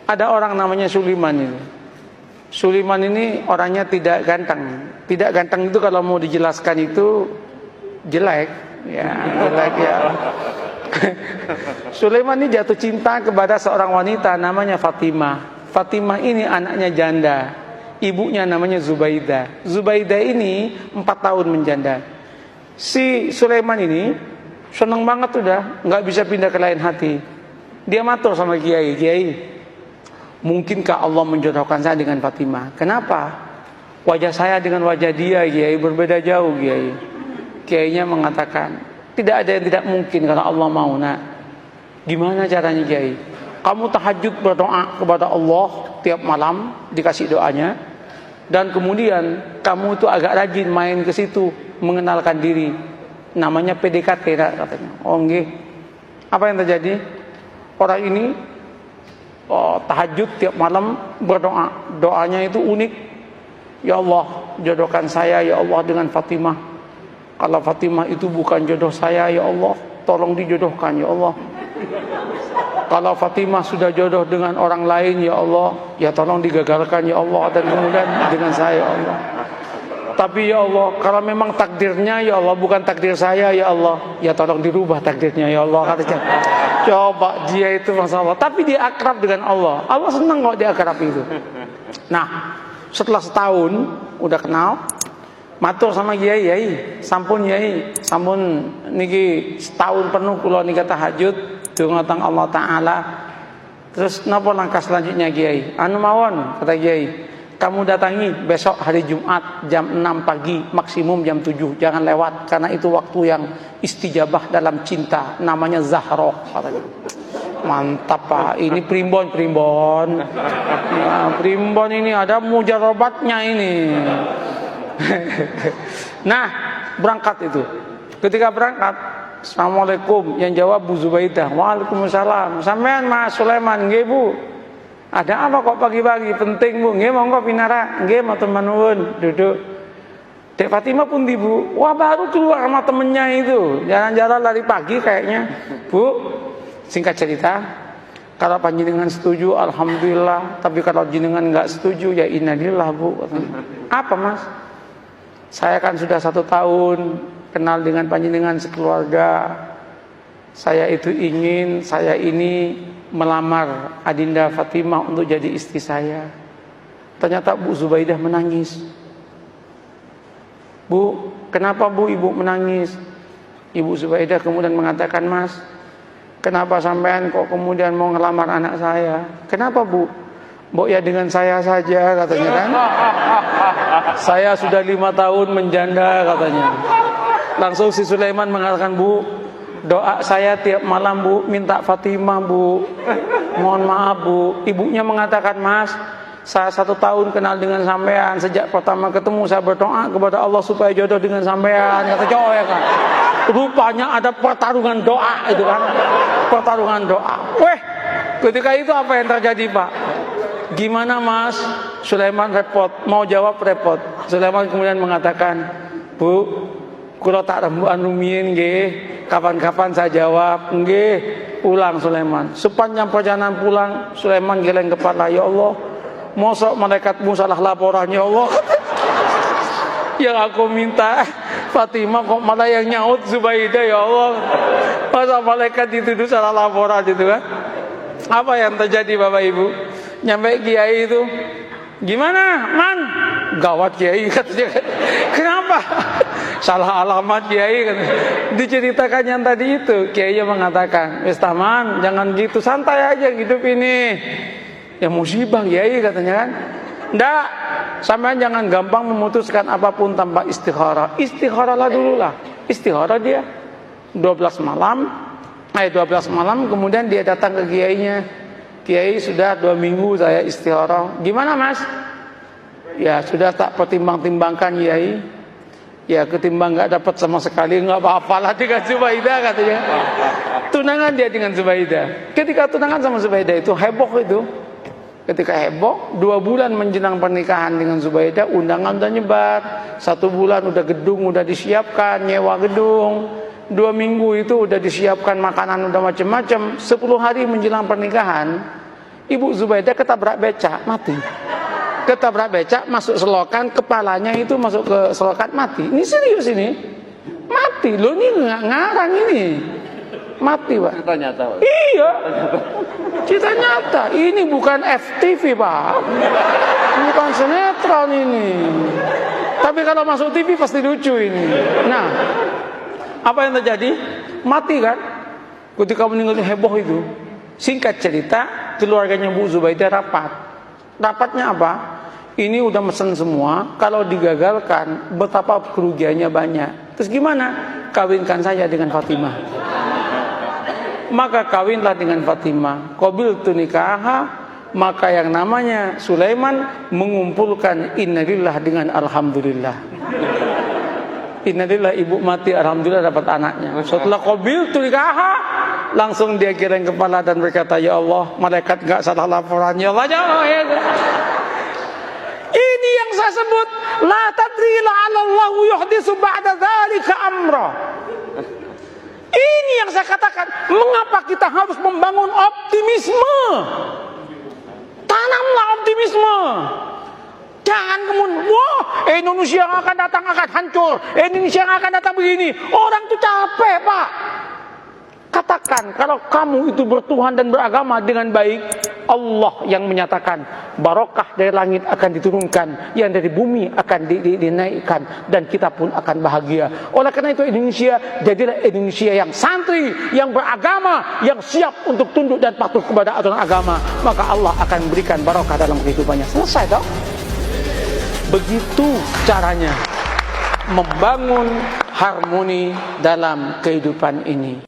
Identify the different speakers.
Speaker 1: Ada orang namanya Sulaiman ini. Sulaiman ini orangnya tidak ganteng. Tidak ganteng itu kalau mau dijelaskan itu jelek, ya jelek ya. Sulaiman ini jatuh cinta kepada seorang wanita namanya Fatimah. Fatimah ini anaknya janda. Ibunya namanya Zubaidah. Zubaidah ini 4 tahun menjanda. Si Sulaiman ini seneng banget udah, nggak bisa pindah ke lain hati. Dia matur sama Kiai, Kiai, mungkinkah Allah menjodohkan saya dengan Fatimah? Kenapa? Wajah saya dengan wajah dia, Kiai, berbeda jauh, Kiai. Kiainya mengatakan, tidak ada yang tidak mungkin kalau Allah mau, nak. Gimana caranya, Kiai? Kamu tahajud berdoa kepada Allah tiap malam, dikasih doanya. Dan kemudian kamu itu agak rajin main ke situ, mengenalkan diri. Namanya PDKT, katanya. Oh, nggih. Apa yang terjadi? Orang ini tahajud tiap malam berdoa. Doanya itu unik. Ya Allah, jodohkan saya ya Allah dengan Fatimah. Kalau Fatimah itu bukan jodoh saya ya Allah, tolong dijodohkan ya Allah. Kalau Fatimah sudah jodoh dengan orang lain ya Allah, ya tolong digagalkan ya Allah, dan kemudian dengan saya ya Allah. Tapi ya Allah, kalau memang takdirnya ya Allah bukan takdir saya ya Allah, ya tolong dirubah takdirnya ya Allah, katanya. Coba dia itu Masya Allah, tapi dia akrab dengan Allah. Allah senang kok dia akrab itu. Nah, setelah setahun udah kenal, matur sama Kiai, Kiai, sampun Kiai, sampun niki setahun penuh kula nika tahajud dhumateng Allah Taala. Terus napa langkah selanjutnya Kiai? Anu mawon, kata Kiai, kamu datangi besok hari Jumat jam 6 pagi, maksimum jam 7, jangan lewat karena itu waktu yang istijabah dalam cinta, namanya Zahroh, katanya. Mantap Pak, ini primbon. Nah, primbon ini ada mujarobatnya ini. Nah, berangkat itu. Ketika berangkat, Assalamualaikum, yang jawab Bu Zubaidah. Waalaikumsalam. Sampean Mas Sulaiman, nggih Bu. Ada apa kok pagi-pagi? Penting Bu. Nggih monggo pinara. Nggih matur nuwun, duduk. Dek Fatimah pun di Bu. Wah, baru keluar sama temennya itu. Jalan-jalan lari pagi kayaknya. Bu, singkat cerita, kalau panjenengan setuju alhamdulillah, tapi kalau jenengan nggak setuju ya innalillah Bu. Apa Mas? Saya kan sudah 1 tahun kenal dengan panjenengan sekeluarga. Saya itu ingin saya ini melamar Adinda Fatimah untuk jadi istri saya. Ternyata Bu Zubaidah menangis. Bu, kenapa Bu Ibu menangis? Ibu Zubaidah kemudian mengatakan, Mas, kenapa sampean kok kemudian mau ngelamar anak saya? Kenapa Bu? Mbok ya dengan saya saja, katanya kan. Saya sudah 5 tahun menjanda, katanya. Langsung si Sulaiman mengatakan, Bu, doa saya tiap malam Bu, minta Fatimah Bu. Mohon maaf Bu. Ibunya mengatakan, Mas, saya 1 tahun kenal dengan sampean. Sejak pertama ketemu saya berdoa kepada Allah supaya jodoh dengan sampean. Kata cowok ya kan. Rupanya ada pertarungan doa itu kan. Pertarungan doa. Weh, ketika itu apa yang terjadi Pak? Gimana Mas? Sulaiman repot, mau jawab repot. Sulaiman kemudian mengatakan, Bu, kula tak rembukan rumiyin nggih, kapan-kapan saya jawab. Nggih, pulang Sulaiman. Sepanjang perjalanan pulang, Sulaiman geleng kepala, ya Allah, mosok malaikatmu salah laporan ya Allah. Yang aku minta Fatimah kok malah yang nyaut Zubaidah ya Allah. Masa malaikat dituduh salah laporan itu kan? Apa yang terjadi Bapak Ibu? Nyampe Kiai itu, gimana Man? Gawat Kiai katanya. Kenapa? Salah alamat Kiai katanya. Diceritakan yang tadi itu, Kiai mengatakan, wis taman, jangan gitu, santai aja hidup ini. Ya musibah Kiai katanya kan. Nggak, sampean jangan gampang memutuskan apapun tanpa istikharah. Istikharahlah dulu lah. Istikharah dia 12 malam kemudian dia datang ke kiainya. Kiai, sudah 2 minggu saya istikharah. Gimana Mas? Ya sudah tak pertimbang-timbangkan Kiai. Ya ketimbang nggak dapat sama sekali, nggak apa-apalah dengan Zubaidah katanya. Tunangan dia dengan Zubaidah. Ketika tunangan sama Zubaidah itu heboh itu. Ketika heboh, 2 bulan menjelang pernikahan dengan Zubaidah, undangan udah nyebar. 1 bulan udah gedung udah disiapkan, nyewa gedung. 2 minggu itu udah disiapkan makanan udah macam-macam. 10 hari menjelang pernikahan, Ibu Zubaidah ketabrak becak, mati. Ketabrak becak, masuk selokan, kepalanya itu masuk ke selokan, mati. Ini serius ini. Mati, loh ini nggak ngarang ini. Mati, Pak.
Speaker 2: Cerita nyata, Pak.
Speaker 1: Iya. Cerita nyata. Ini bukan FTV, Pak. Bukan sinetron ini. Tapi kalau masuk TV pasti lucu ini. Nah, apa yang terjadi? Mati kan? Ketika meninggal heboh itu. Singkat cerita, keluarganya Bu Zubaidah rapat. Rapatnya apa? Ini udah mesen semua, kalau digagalkan betapa kerugiannya banyak. Terus gimana? Kawinkan saya dengan Fatimah. Maka kawinlah dengan Fatimah. Qabiltu nikaha, maka yang namanya Sulaiman mengumpulkan innalillah dengan alhamdulillah. Innalillah, ibu mati, alhamdulillah dapat anaknya. Setelah qabiltu nikaha, langsung dia geleng kepala dan berkata, ya Allah, malaikat gak salah laporan, ya Allah, ya Allah, ya Allah. Ini yang saya sebut la tadri la'allallahu yuhdisu ba'da dzalika amra. Ini yang saya katakan, mengapa kita harus membangun optimisme? Tanamlah optimisme. Jangan kemudian, wah, Indonesia yang akan datang akan hancur, Indonesia yang akan datang begini. Orang itu capek, Pak. Katakan, kalau kamu itu bertuhan dan beragama dengan baik, Allah yang menyatakan barokah dari langit akan diturunkan, yang dari bumi akan dinaikkan, dan kita pun akan bahagia. Oleh karena itu Indonesia jadilah Indonesia yang santri, yang beragama, yang siap untuk tunduk dan patuh kepada aturan agama. Maka Allah akan berikan barokah dalam kehidupannya. Selesai dong. Begitu caranya membangun harmoni dalam kehidupan ini.